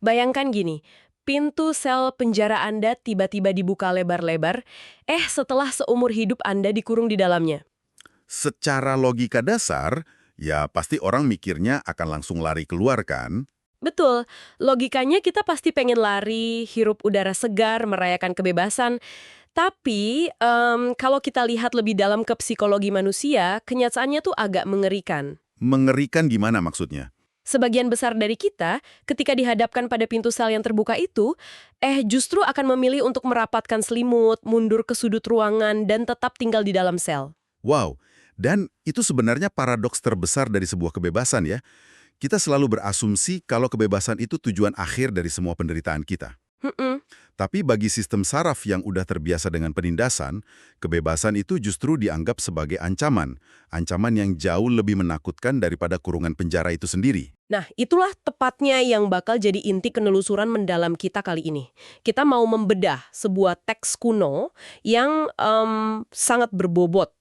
Bayangkan gini, pintu sel penjara Anda tiba-tiba dibuka lebar-lebar, setelah seumur hidup Anda dikurung di dalamnya. Secara logika dasar, ya pasti orang mikirnya akan langsung lari keluar kan? Betul, logikanya kita pasti pengen lari, hirup udara segar, merayakan kebebasan. Tapi, kalau kita lihat lebih dalam ke psikologi manusia, kenyataannya tuh agak mengerikan. Mengerikan gimana maksudnya? Sebagian besar dari kita, ketika dihadapkan pada pintu sel yang terbuka itu, justru akan memilih untuk merapatkan selimut, mundur ke sudut ruangan, dan tetap tinggal di dalam sel. Wow, dan itu sebenarnya paradoks terbesar dari sebuah kebebasan ya. Kita selalu berasumsi kalau kebebasan itu tujuan akhir dari semua penderitaan kita. Mm-mm. Tapi bagi sistem saraf yang udah terbiasa dengan penindasan, kebebasan itu justru dianggap sebagai ancaman. Ancaman yang jauh lebih menakutkan daripada kurungan penjara itu sendiri. Nah, itulah tepatnya yang bakal jadi inti penelusuran mendalam kita kali ini. Kita mau membedah sebuah teks kuno yang sangat berbobot.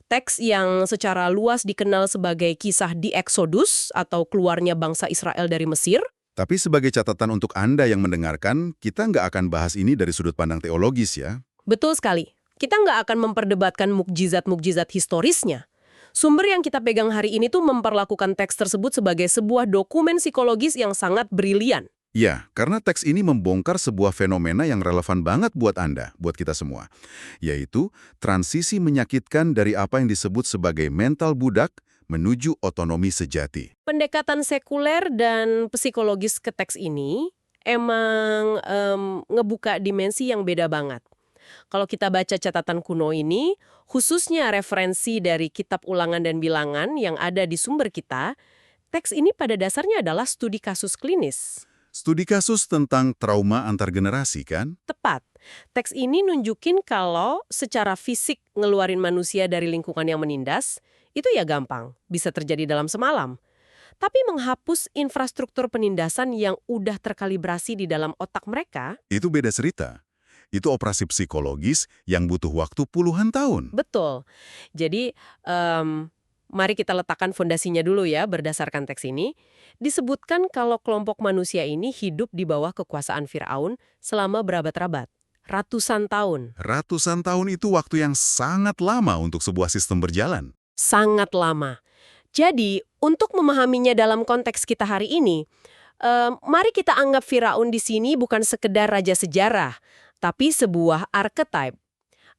Teks yang secara luas dikenal sebagai kisah di Exodus atau keluarnya bangsa Israel dari Mesir. Tapi sebagai catatan untuk Anda yang mendengarkan, kita nggak akan bahas ini dari sudut pandang teologis ya. Betul sekali. Kita nggak akan memperdebatkan mukjizat-mukjizat historisnya. Sumber yang kita pegang hari ini tuh memperlakukan teks tersebut sebagai sebuah dokumen psikologis yang sangat brilian. Ya, karena teks ini membongkar sebuah fenomena yang relevan banget buat Anda, buat kita semua. Yaitu transisi menyakitkan dari apa yang disebut sebagai mental budak menuju otonomi sejati. Pendekatan sekuler dan psikologis ke teks ini emang ngebuka dimensi yang beda banget. Kalau kita baca catatan kuno ini, khususnya referensi dari kitab ulangan dan bilangan yang ada di sumber kita, teks ini pada dasarnya adalah studi kasus klinis. Studi kasus tentang trauma antar generasi kan? Tepat. Teks ini nunjukin kalau secara fisik ngeluarin manusia dari lingkungan yang menindas, itu ya gampang, bisa terjadi dalam semalam. Tapi menghapus infrastruktur penindasan yang udah terkalibrasi di dalam otak mereka, Itu beda cerita. Itu operasi psikologis yang butuh waktu puluhan tahun. betul. Jadi, mari kita letakkan fondasinya dulu ya berdasarkan teks ini. Disebutkan kalau kelompok manusia ini hidup di bawah kekuasaan Firaun selama berabad-abad. Ratusan tahun. Ratusan tahun itu waktu yang sangat lama untuk sebuah sistem berjalan. Sangat lama. Jadi, untuk memahaminya dalam konteks kita hari ini, mari kita anggap Firaun di sini bukan sekedar raja sejarah, tapi sebuah archetype.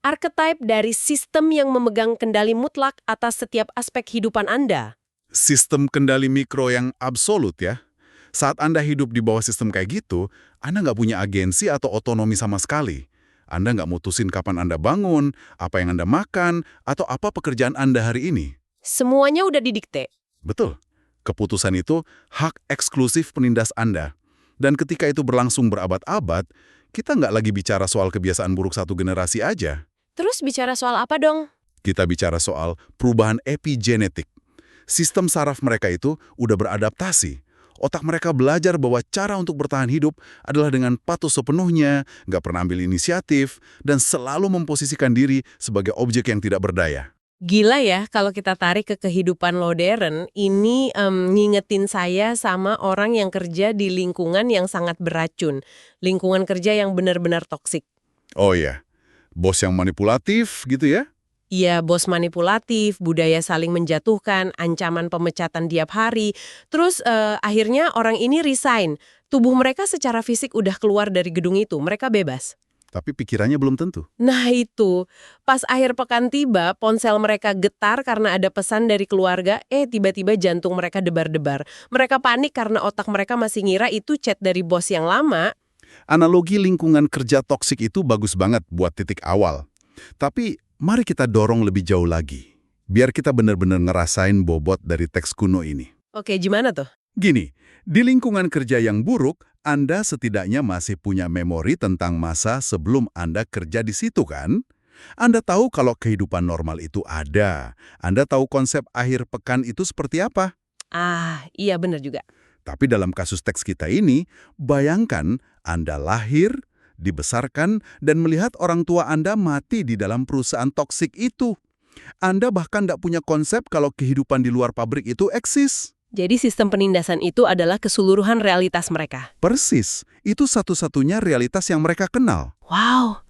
Archetype dari sistem yang memegang kendali mutlak atas setiap aspek kehidupan Anda. Sistem kendali mikro yang absolut ya. Saat Anda hidup di bawah sistem kayak gitu, Anda nggak punya agensi atau otonomi sama sekali. Anda nggak mutusin kapan Anda bangun, apa yang Anda makan, atau apa pekerjaan Anda hari ini. Semuanya udah didikte. Betul. Keputusan itu hak eksklusif penindas Anda. Dan ketika itu berlangsung berabad-abad, kita nggak lagi bicara soal kebiasaan buruk satu generasi aja. Terus bicara soal apa dong? Kita bicara soal perubahan epigenetik. Sistem saraf mereka itu udah beradaptasi. Otak mereka belajar bahwa cara untuk bertahan hidup adalah dengan patuh sepenuhnya, nggak pernah ambil inisiatif, dan selalu memposisikan diri sebagai objek yang tidak berdaya. Gila ya, kalau kita tarik ke kehidupan modern, ini ngingetin saya sama orang yang kerja di lingkungan yang sangat beracun. Lingkungan kerja yang benar-benar toksik. Oh iya, bos yang manipulatif gitu ya? Iya, bos manipulatif, budaya saling menjatuhkan, ancaman pemecatan tiap hari. Terus akhirnya orang ini resign. Tubuh mereka secara fisik udah keluar dari gedung itu, mereka bebas. Tapi pikirannya belum tentu. Nah itu, pas akhir pekan tiba, ponsel mereka getar karena ada pesan dari keluarga, tiba-tiba jantung mereka debar-debar. Mereka panik karena otak mereka masih ngira itu chat dari bos yang lama. Analogi lingkungan kerja toksik itu bagus banget buat titik awal. Tapi mari kita dorong lebih jauh lagi. Biar kita benar-benar ngerasain bobot dari teks kuno ini. Oke, gimana tuh? Gini, di lingkungan kerja yang buruk, Anda setidaknya masih punya memori tentang masa sebelum Anda kerja di situ kan? Anda tahu kalau kehidupan normal itu ada. Anda tahu konsep akhir pekan itu seperti apa. Ah, iya bener juga. Tapi dalam kasus teks kita ini, bayangkan Anda lahir, dibesarkan, dan melihat orang tua Anda mati di dalam perusahaan toksik itu. Anda bahkan tidak punya konsep kalau kehidupan di luar pabrik itu eksis. Jadi sistem penindasan itu adalah keseluruhan realitas mereka. Persis, itu satu-satunya realitas yang mereka kenal. Wow,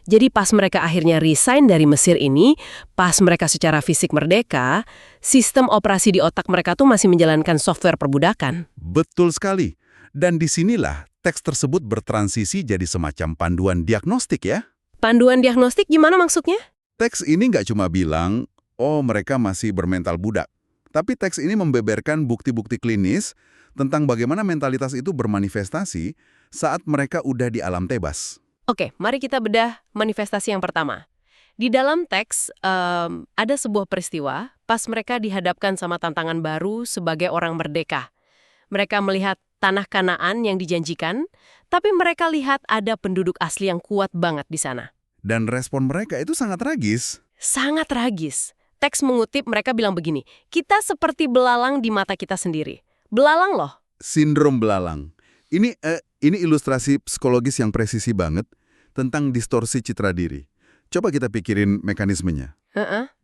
jadi pas mereka akhirnya resign dari Mesir ini, pas mereka secara fisik merdeka, sistem operasi di otak mereka tuh masih menjalankan software perbudakan. Betul sekali. Dan disinilah teks tersebut bertransisi jadi semacam panduan diagnostik ya. Panduan diagnostik gimana maksudnya? Teks ini nggak cuma bilang, oh mereka masih bermental budak. Tapi teks ini membeberkan bukti-bukti klinis tentang bagaimana mentalitas itu bermanifestasi saat mereka udah di alam tebas. Oke, mari kita bedah manifestasi yang pertama. Di dalam teks, ada sebuah peristiwa pas mereka dihadapkan sama tantangan baru sebagai orang merdeka. Mereka melihat tanah Kanaan yang dijanjikan, tapi mereka lihat ada penduduk asli yang kuat banget di sana. Dan respon mereka itu sangat tragis. Sangat tragis. Teks mengutip mereka bilang begini, kita seperti belalang di mata kita sendiri. Belalang loh. Sindrom belalang. Ini ilustrasi psikologis yang presisi banget tentang distorsi citra diri. Coba kita pikirin mekanismenya.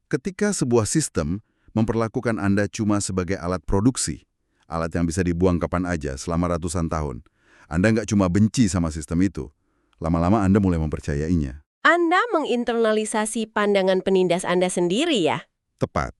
Ketika sebuah sistem memperlakukan Anda cuma sebagai alat produksi, alat yang bisa dibuang kapan aja selama ratusan tahun, Anda nggak cuma benci sama sistem itu. Lama-lama Anda mulai mempercayainya. Anda menginternalisasi pandangan penindas Anda sendiri ya? Tepat.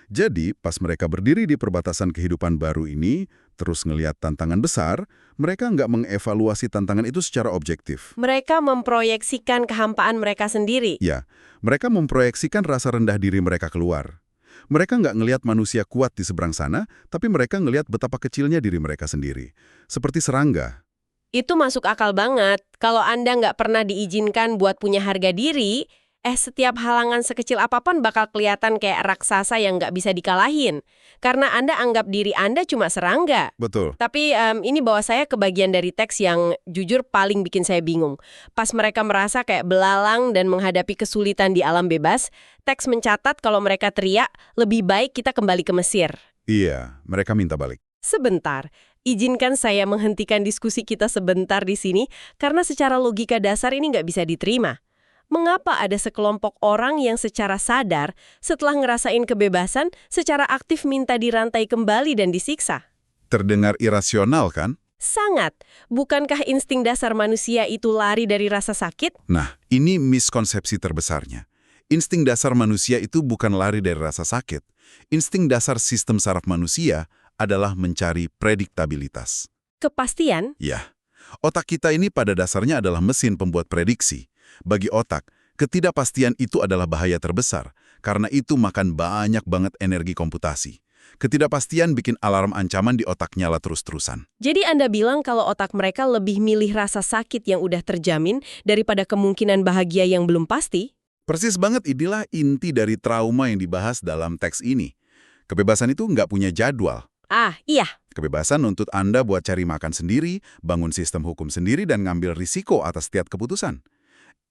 Jadi, pas mereka berdiri di perbatasan kehidupan baru ini, terus ngelihat tantangan besar, mereka nggak mengevaluasi tantangan itu secara objektif. Mereka memproyeksikan kehampaan mereka sendiri. Ya, mereka memproyeksikan rasa rendah diri mereka keluar. Mereka nggak ngelihat manusia kuat di seberang sana, tapi mereka ngelihat betapa kecilnya diri mereka sendiri. Seperti serangga. Itu masuk akal banget. Kalau Anda nggak pernah diizinkan buat punya harga diri, setiap halangan sekecil apapun bakal kelihatan kayak raksasa yang nggak bisa dikalahin. Karena Anda anggap diri Anda cuma serangga. Betul. Tapi ini bawa saya ke bagian dari teks yang jujur paling bikin saya bingung. Pas mereka merasa kayak belalang dan menghadapi kesulitan di alam bebas, teks mencatat kalau mereka teriak, lebih baik kita kembali ke Mesir. Iya, mereka minta balik. Sebentar, izinkan saya menghentikan diskusi kita sebentar di sini, karena secara logika dasar ini nggak bisa diterima. Mengapa ada sekelompok orang yang secara sadar, setelah ngerasain kebebasan, secara aktif minta dirantai kembali dan disiksa? Terdengar irasional kan? Sangat. Bukankah insting dasar manusia itu lari dari rasa sakit? Nah, ini miskonsepsi terbesarnya. Insting dasar manusia itu bukan lari dari rasa sakit. Insting dasar sistem saraf manusia adalah mencari prediktabilitas. Kepastian? Ya, otak kita ini pada dasarnya adalah mesin pembuat prediksi. Bagi otak, ketidakpastian itu adalah bahaya terbesar, karena itu makan banyak banget energi komputasi. Ketidakpastian bikin alarm ancaman di otak nyala terus-terusan. Jadi Anda bilang kalau otak mereka lebih milih rasa sakit yang udah terjamin daripada kemungkinan bahagia yang belum pasti? Persis banget, inilah inti dari trauma yang dibahas dalam teks ini. Kebebasan itu nggak punya jadwal. Ah, iya. Kebebasan nuntut Anda buat cari makan sendiri, bangun sistem hukum sendiri, dan ngambil risiko atas setiap keputusan.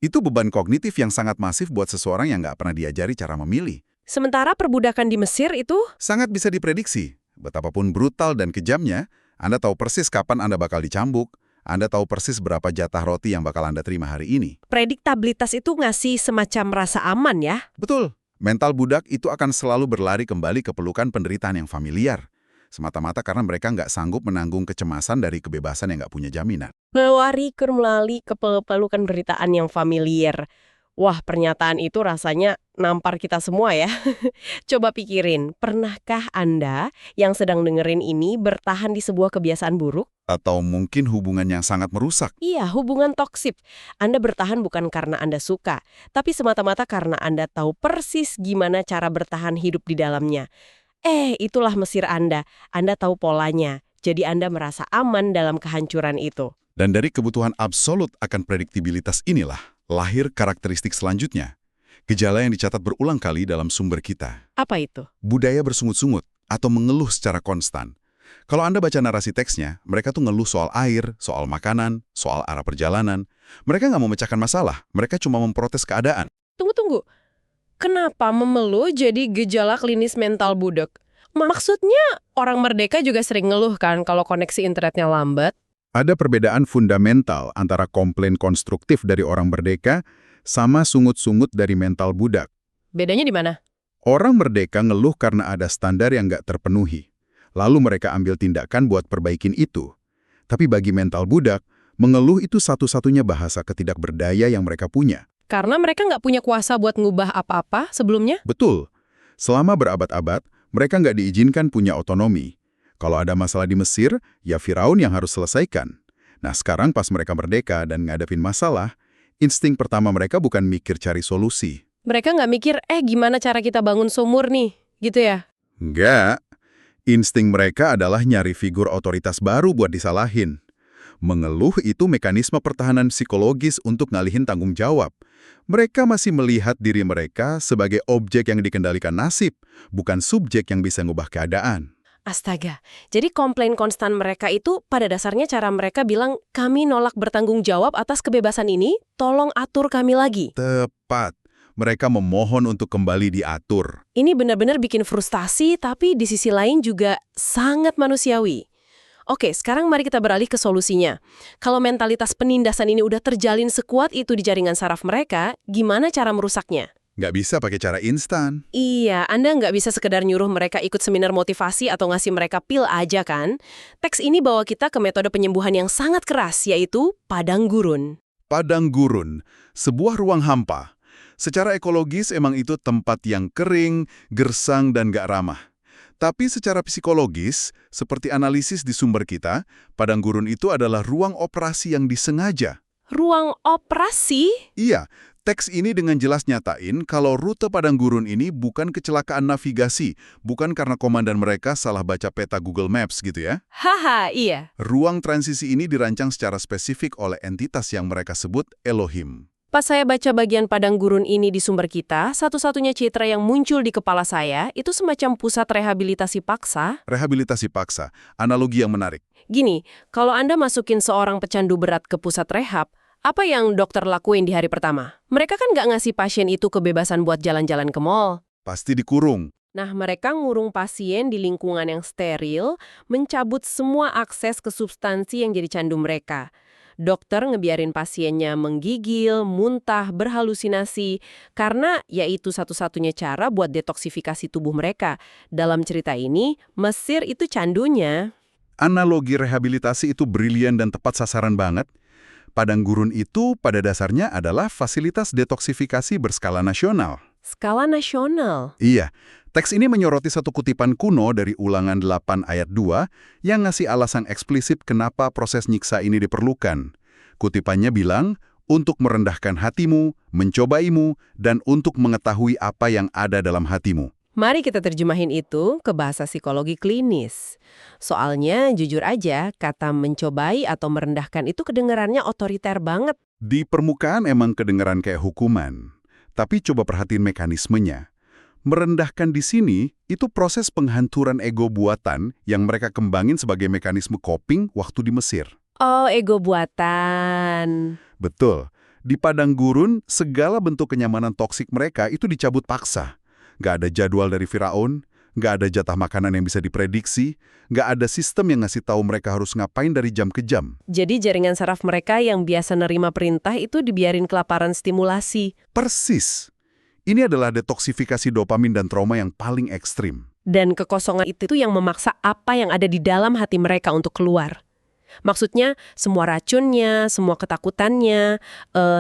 Itu beban kognitif yang sangat masif buat seseorang yang nggak pernah diajari cara memilih. Sementara perbudakan di Mesir itu? Sangat bisa diprediksi. Betapapun brutal dan kejamnya, Anda tahu persis kapan Anda bakal dicambuk, Anda tahu persis berapa jatah roti yang bakal Anda terima hari ini. Prediktabilitas itu ngasih semacam rasa aman ya? Betul. Mental budak itu akan selalu berlari kembali ke pelukan penderitaan yang familiar. Semata-mata karena mereka nggak sanggup menanggung kecemasan dari kebebasan yang nggak punya jaminan. Melari ke pelukan penderitaan yang familiar. Wah, pernyataan itu rasanya nampar kita semua ya. Coba pikirin, pernahkah Anda yang sedang dengerin ini bertahan di sebuah kebiasaan buruk? Atau mungkin hubungan yang sangat merusak. Iya, hubungan toksik. Anda bertahan bukan karena Anda suka, tapi semata-mata karena Anda tahu persis gimana cara bertahan hidup di dalamnya. Itulah Mesir Anda. Anda tahu polanya. Jadi Anda merasa aman dalam kehancuran itu. Dan dari kebutuhan absolut akan prediktibilitas inilah lahir karakteristik selanjutnya. Gejala yang dicatat berulang kali dalam sumber kita. Apa itu? Budaya bersungut-sungut atau mengeluh secara konstan. Kalau Anda baca narasi teksnya, mereka tuh ngeluh soal air, soal makanan, soal arah perjalanan. Mereka nggak memecahkan masalah, mereka cuma memprotes keadaan. Tunggu. Kenapa memeluh jadi gejala klinis mental budak? Maksudnya orang merdeka juga sering ngeluh kan kalau koneksi internetnya lambat? Ada perbedaan fundamental antara komplain konstruktif dari orang merdeka sama sungut-sungut dari mental budak. Bedanya di mana? Orang merdeka ngeluh karena ada standar yang nggak terpenuhi. Lalu mereka ambil tindakan buat perbaikin itu. Tapi bagi mental budak, mengeluh itu satu-satunya bahasa ketidakberdaya yang mereka punya. Karena mereka nggak punya kuasa buat ngubah apa-apa sebelumnya? Betul. Selama berabad-abad, mereka nggak diizinkan punya otonomi. Kalau ada masalah di Mesir, ya Firaun yang harus selesaikan. Nah sekarang pas mereka merdeka dan ngadepin masalah, insting pertama mereka bukan mikir cari solusi. Mereka nggak mikir, gimana cara kita bangun sumur nih, gitu ya? Enggak. Insting mereka adalah nyari figur otoritas baru buat disalahin. Mengeluh itu mekanisme pertahanan psikologis untuk ngalihin tanggung jawab. Mereka masih melihat diri mereka sebagai objek yang dikendalikan nasib, bukan subjek yang bisa ngubah keadaan. Astaga, jadi komplain konstan mereka itu pada dasarnya cara mereka bilang, kami nolak bertanggung jawab atas kebebasan ini, tolong atur kami lagi. Tepat. Mereka memohon untuk kembali diatur. Ini benar-benar bikin frustasi, tapi di sisi lain juga sangat manusiawi. Oke, sekarang mari kita beralih ke solusinya. Kalau mentalitas penindasan ini udah terjalin sekuat itu di jaringan saraf mereka, gimana cara merusaknya? Nggak bisa pakai cara instan. Iya, Anda nggak bisa sekedar nyuruh mereka ikut seminar motivasi atau ngasih mereka pil aja kan? Teks ini bawa kita ke metode penyembuhan yang sangat keras, yaitu padang gurun. Padang gurun, sebuah ruang hampa. Secara ekologis emang itu tempat yang kering, gersang, dan nggak ramah. Tapi secara psikologis, seperti analisis di sumber kita, padang gurun itu adalah ruang operasi yang disengaja. Ruang operasi? Iya, teks ini dengan jelas nyatain kalau rute padang gurun ini bukan kecelakaan navigasi, bukan karena komandan mereka salah baca peta Google Maps gitu ya. Haha, iya. Ruang transisi ini dirancang secara spesifik oleh entitas yang mereka sebut Elohim. Pas saya baca bagian padang gurun ini di sumber kita, satu-satunya citra yang muncul di kepala saya itu semacam pusat rehabilitasi paksa. Rehabilitasi paksa, analogi yang menarik. Gini, kalau Anda masukin seorang pecandu berat ke pusat rehab, apa yang dokter lakuin di hari pertama? Mereka kan nggak ngasih pasien itu kebebasan buat jalan-jalan ke mall. Pasti dikurung. Nah, mereka ngurung pasien di lingkungan yang steril, mencabut semua akses ke substansi yang jadi candu mereka. Dokter ngebiarin pasiennya menggigil, muntah, berhalusinasi, karena yaitu satu-satunya cara buat detoksifikasi tubuh mereka. Dalam cerita ini, Mesir itu candunya. Analogi rehabilitasi itu brilian dan tepat sasaran banget. Padang gurun itu pada dasarnya adalah fasilitas detoksifikasi berskala nasional. Skala nasional. Iya, teks ini menyoroti satu kutipan kuno dari Ulangan 8 ayat 2 yang ngasih alasan eksplisit kenapa proses nyiksa ini diperlukan. Kutipannya bilang, untuk merendahkan hatimu, mencobaimu, dan untuk mengetahui apa yang ada dalam hatimu. Mari kita terjemahin itu ke bahasa psikologi klinis. Soalnya, jujur aja, kata mencobai atau merendahkan itu kedengarannya otoriter banget. Di permukaan emang kedengeran kayak hukuman. Tapi coba perhatiin mekanismenya. Merendahkan di sini, itu proses penghancuran ego buatan yang mereka kembangin sebagai mekanisme coping waktu di Mesir. Oh, ego buatan. Betul. Di padang gurun, segala bentuk kenyamanan toksik mereka itu dicabut paksa. Nggak ada jadwal dari Firaun, nggak ada jatah makanan yang bisa diprediksi, nggak ada sistem yang ngasih tahu mereka harus ngapain dari jam ke jam. Jadi jaringan saraf mereka yang biasa nerima perintah itu dibiarin kelaparan stimulasi. Persis. Ini adalah detoksifikasi dopamin dan trauma yang paling ekstrim. Dan kekosongan itu yang memaksa apa yang ada di dalam hati mereka untuk keluar. Maksudnya, semua racunnya, semua ketakutannya,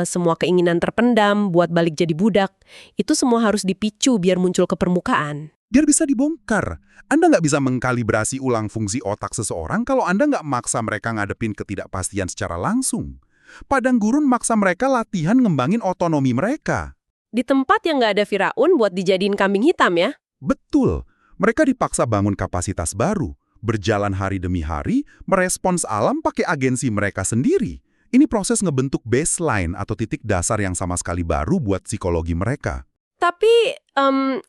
semua keinginan terpendam buat balik jadi budak, itu semua harus dipicu biar muncul ke permukaan. Biar bisa dibongkar. Anda nggak bisa mengkalibrasi ulang fungsi otak seseorang kalau Anda nggak maksa mereka ngadepin ketidakpastian secara langsung. Padang gurun maksa mereka latihan ngembangin otonomi mereka. Di tempat yang nggak ada Firaun buat dijadiin kambing hitam ya? Betul. Mereka dipaksa bangun kapasitas baru. Berjalan hari demi hari, merespons alam pakai agensi mereka sendiri. Ini proses ngebentuk baseline atau titik dasar yang sama sekali baru buat psikologi mereka. Tapi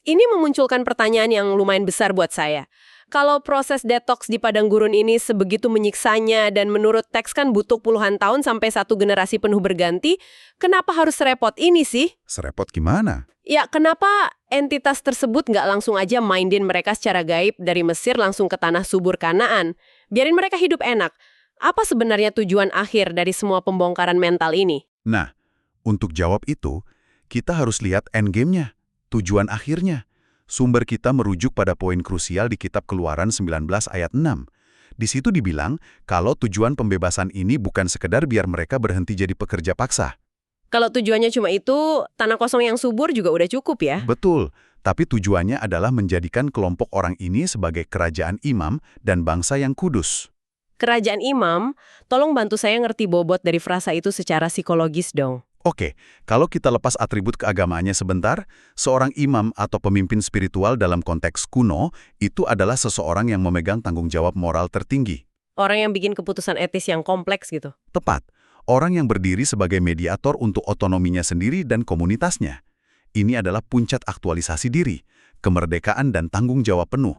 ini memunculkan pertanyaan yang lumayan besar buat saya. Kalau proses detoks di padang gurun ini sebegitu menyiksanya dan menurut teks kan butuh puluhan tahun sampai satu generasi penuh berganti, kenapa harus serepot ini sih? Serepot gimana? Ya, kenapa entitas tersebut nggak langsung aja mainin mereka secara gaib dari Mesir langsung ke tanah subur Kanaan? Biarin mereka hidup enak. Apa sebenarnya tujuan akhir dari semua pembongkaran mental ini? Nah, untuk jawab itu, kita harus lihat endgame-nya, tujuan akhirnya. Sumber kita merujuk pada poin krusial di Kitab Keluaran 19 ayat 6. Di situ dibilang kalau tujuan pembebasan ini bukan sekedar biar mereka berhenti jadi pekerja paksa. Kalau tujuannya cuma itu, tanah kosong yang subur juga udah cukup ya. Betul, tapi tujuannya adalah menjadikan kelompok orang ini sebagai kerajaan imam dan bangsa yang kudus. Kerajaan imam, tolong bantu saya ngerti bobot dari frasa itu secara psikologis dong. Oke, kalau kita lepas atribut keagamaannya sebentar, seorang imam atau pemimpin spiritual dalam konteks kuno itu adalah seseorang yang memegang tanggung jawab moral tertinggi. Orang yang bikin keputusan etis yang kompleks gitu. Tepat, orang yang berdiri sebagai mediator untuk otonominya sendiri dan komunitasnya. Ini adalah puncak aktualisasi diri, kemerdekaan dan tanggung jawab penuh.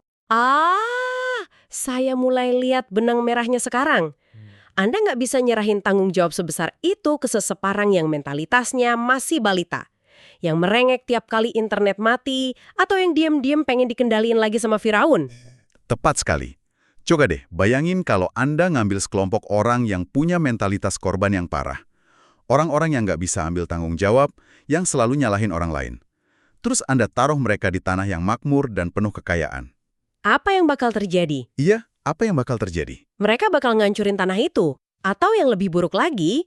Saya mulai lihat benang merahnya sekarang. Anda nggak bisa nyerahin tanggung jawab sebesar itu ke seseparang yang mentalitasnya masih balita. Yang merengek tiap kali internet mati, atau yang diam-diam pengen dikendaliin lagi sama Firaun. Tepat sekali. Coba deh, bayangin kalau Anda ngambil sekelompok orang yang punya mentalitas korban yang parah. Orang-orang yang nggak bisa ambil tanggung jawab, yang selalu nyalahin orang lain. Terus Anda taruh mereka di tanah yang makmur dan penuh kekayaan. Apa yang bakal terjadi? Iya, apa yang bakal terjadi? Mereka bakal ngancurin tanah itu. Atau yang lebih buruk lagi,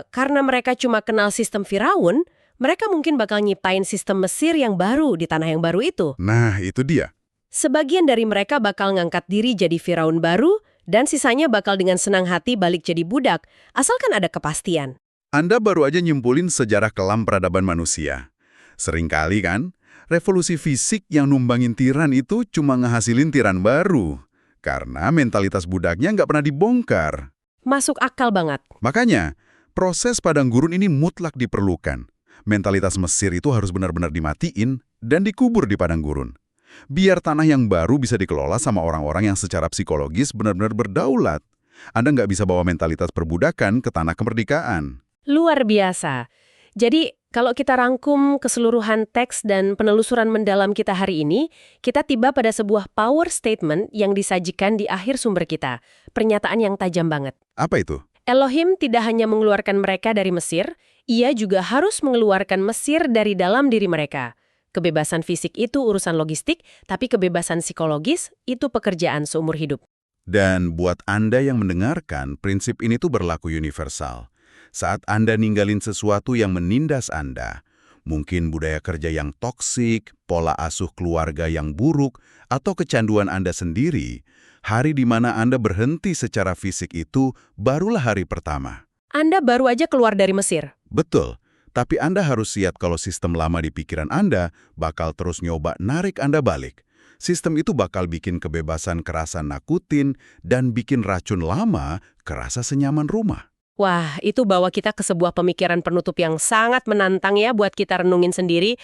karena mereka cuma kenal sistem Firaun, mereka mungkin bakal nyiptain sistem Mesir yang baru di tanah yang baru itu. Nah, itu dia. Sebagian dari mereka bakal ngangkat diri jadi Firaun baru, dan sisanya bakal dengan senang hati balik jadi budak, asalkan ada kepastian. Anda baru aja nyimpulin sejarah kelam peradaban manusia. Seringkali kan, revolusi fisik yang numbangin tiran itu cuma ngehasilin tiran baru. Karena mentalitas budaknya nggak pernah dibongkar. Masuk akal banget. Makanya, proses padang gurun ini mutlak diperlukan. Mentalitas Mesir itu harus benar-benar dimatiin dan dikubur di padang gurun. Biar tanah yang baru bisa dikelola sama orang-orang yang secara psikologis benar-benar berdaulat. Anda nggak bisa bawa mentalitas perbudakan ke tanah kemerdekaan. Luar biasa. Jadi, kalau kita rangkum keseluruhan teks dan penelusuran mendalam kita hari ini, kita tiba pada sebuah power statement yang disajikan di akhir sumber kita. Pernyataan yang tajam banget. Apa itu? Elohim tidak hanya mengeluarkan mereka dari Mesir, ia juga harus mengeluarkan Mesir dari dalam diri mereka. Kebebasan fisik itu urusan logistik, tapi kebebasan psikologis itu pekerjaan seumur hidup. Dan buat Anda yang mendengarkan, prinsip ini tuh berlaku universal. Saat Anda ninggalin sesuatu yang menindas Anda, mungkin budaya kerja yang toksik, pola asuh keluarga yang buruk, atau kecanduan Anda sendiri, hari di mana Anda berhenti secara fisik itu barulah hari pertama. Anda baru aja keluar dari Mesir. Betul, tapi Anda harus siap kalau sistem lama di pikiran Anda bakal terus nyoba narik Anda balik. Sistem itu bakal bikin kebebasan kerasa nakutin dan bikin racun lama kerasa senyaman rumah. Wah, itu bawa kita ke sebuah pemikiran penutup yang sangat menantang ya buat kita renungin sendiri.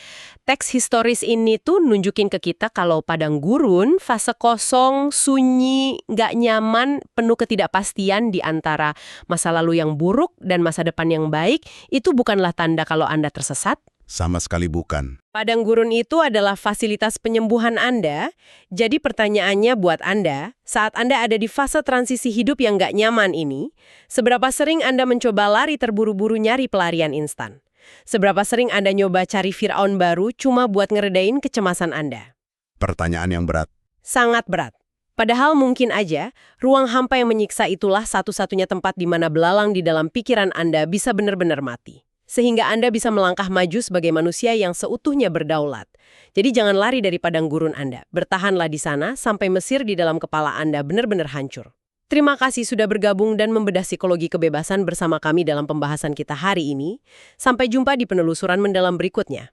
Teks historis ini tuh nunjukin ke kita kalau padang gurun, fase kosong, sunyi, nggak nyaman, penuh ketidakpastian di antara masa lalu yang buruk dan masa depan yang baik, itu bukanlah tanda kalau Anda tersesat. Sama sekali bukan. Padang gurun itu adalah fasilitas penyembuhan Anda, jadi pertanyaannya buat Anda, saat Anda ada di fase transisi hidup yang nggak nyaman ini, seberapa sering Anda mencoba lari terburu-buru nyari pelarian instan? Seberapa sering Anda nyoba cari Firaun baru cuma buat ngeredain kecemasan Anda? Pertanyaan yang berat. Sangat berat. Padahal mungkin aja, ruang hampa yang menyiksa itulah satu-satunya tempat di mana belalang di dalam pikiran Anda bisa benar-benar mati. Sehingga Anda bisa melangkah maju sebagai manusia yang seutuhnya berdaulat. Jadi jangan lari dari padang gurun Anda. Bertahanlah di sana sampai Mesir di dalam kepala Anda benar-benar hancur. Terima kasih sudah bergabung dan membedah psikologi kebebasan bersama kami dalam pembahasan kita hari ini. Sampai jumpa di penelusuran mendalam berikutnya.